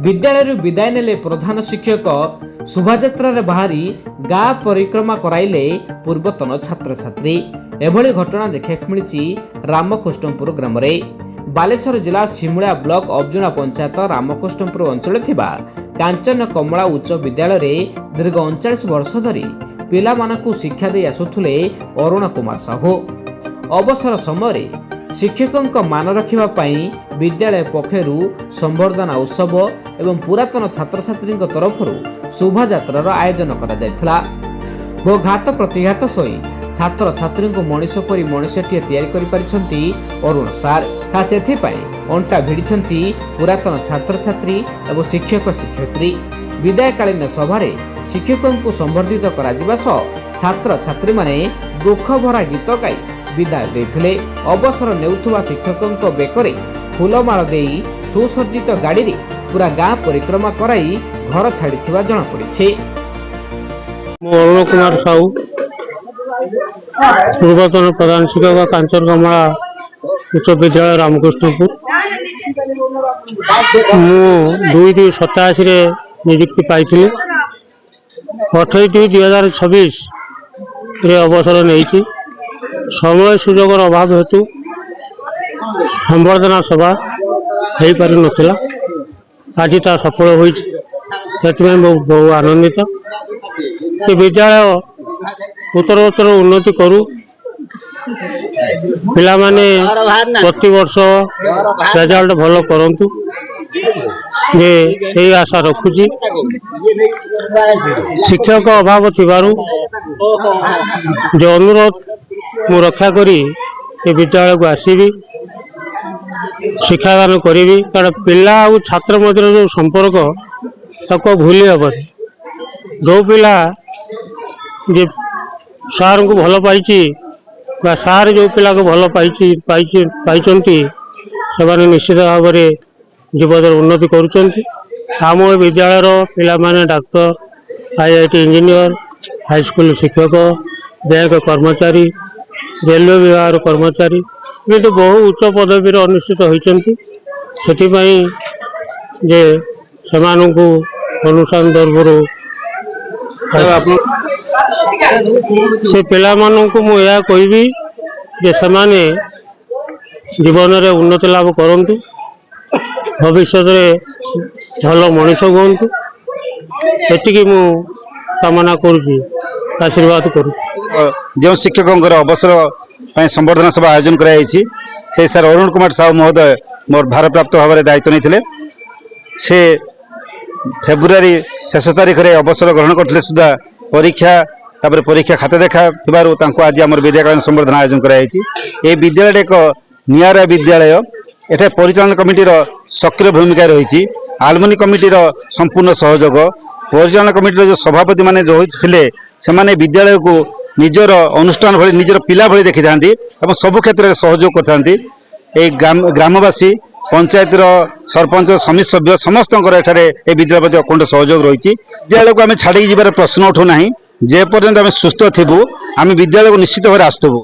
विद्यालय विदाय नेले प्रधान शिक्षक शोभायात्रा बाहरी गाँ परिक्रमा कराइले पूर्वतन छात्र छात्री। एभली घटना देखा मिली रामकृष्णपुर ग्राम में। बालेश्वर जिला सिमुला ब्लॉक अब्जुना पंचायत रामकृष्णपुर अंचल थिबा कांचन कमला उच्च विद्यालय दीर्घ 39 वर्ष धरी पिला मानकु शिक्षा दे आसुथुले अरुण कुमार साहू। अवसर समय शिक्षकों मान रखिबा पई विद्यालय पक्षरु संवर्धना उत्सव एवं पुरातन छात्र छात्री तरफरु शोभायात्रार आयोजन करा जायथिला। बहु घात प्रतिघात सही छात्र छात्री को मनीष परी मनीषटीए तैयारी करि परिछंती अरुण सार। खास एथिपाई अंटा भिड़िछंती पुरातन छात्र छात्री एवं शिक्षक शिक्षयित्री। विदायकालीन सभारे शिक्षकों को संवर्धित करा जिबा सह छात्र छात्री माने दुख भरा गीत गाई विदाय देथिले। अवसर नेउथुवा शिक्षकों बेकरे फूलमाल देई सुसज्जित गाड़ी रे पूरा गाँ परिक्रमा कराई घर छाड़ी जना पड़ी। अरुण कुमार साहू पूर्वतन प्रधान शिक्षक कांचन कमला उच्च विद्यालय रामकृष्णपुर। मु 2/2/87 नियुक्ति पाई 28/2/2026 अवसर नहीं। समय सुजोग अभाव हेतु संवर्धना सभा हो पारि नथिला। आज ता सफल होई बहुत आनंदित। विद्यालय उत्तरोत्तर उन्नति करू। पिला माने प्रति वर्ष रिजल्ट भल करंतु जे यही आशा रखुची। शिक्षक अभाव थिबारु जो अनुरोध मु रक्षा करी विद्यालय को आसबि शिक्षादान करी। कारण पिला और छात्र मध्य जो संपर्क ताको भूली हेबनी। जो पिला जे सार को भल पाई सार जो पिला को भल पाई से निश्चित भाव में जीवन उन्नति करुँच। विद्यालय पिला माने डाक्तर IIT इंजीनियर हाईस्कूल शिक्षक बैंक कर्मचारी रेलवे विभाग कर्मचारी तो बहु उच्च पदवी अनुष्ठित होती जे सेमानंकु अनुष्ठान तरफ से पिला मानंकु मु या कहबी जे सेमाने जीवन में उन्नति लाभ करंतु भविष्य भल मनीष हूँ एति मु कामना करुँची आशीर्वाद करू। जो शिक्षकों अवसर संवर्धना सभा आयोजन कराई से सर अरुण कुमार साहू महोदय मोर भारप्राप्त भाव में दायित्व नहीं से फेब्रुआरी शेष तारीख में अवसर ग्रहण करते सुधा परीक्षा तापर परीक्षा खाता देखा आज आम विद्याकालीन संवर्धना आयोजन कराई। विद्यालय एक नियारा विद्यालय। एठे परिचालन कमिटीर सक्रिय भूमिका रही। आलुमिनी कमिटीर संपूर्ण सहयोग परिचालन कमिटीर जो सभापति माने रही से विद्यालय को निजर अनुष्ठान भली निजर पिला भली देखी था सबु क्षेत्र में सहयोग करते। ग्रामवासी पंचायतर सरपंच समिति सभ्य समस्त विद्यालय प्रति अखंड सहयोग रही। विद्यालय को आम छाड़ी जीवार प्रश्न उठूना जेपर्यंत आम सुस्थ थी आम विद्यालय को निश्चित भाव आसुबू।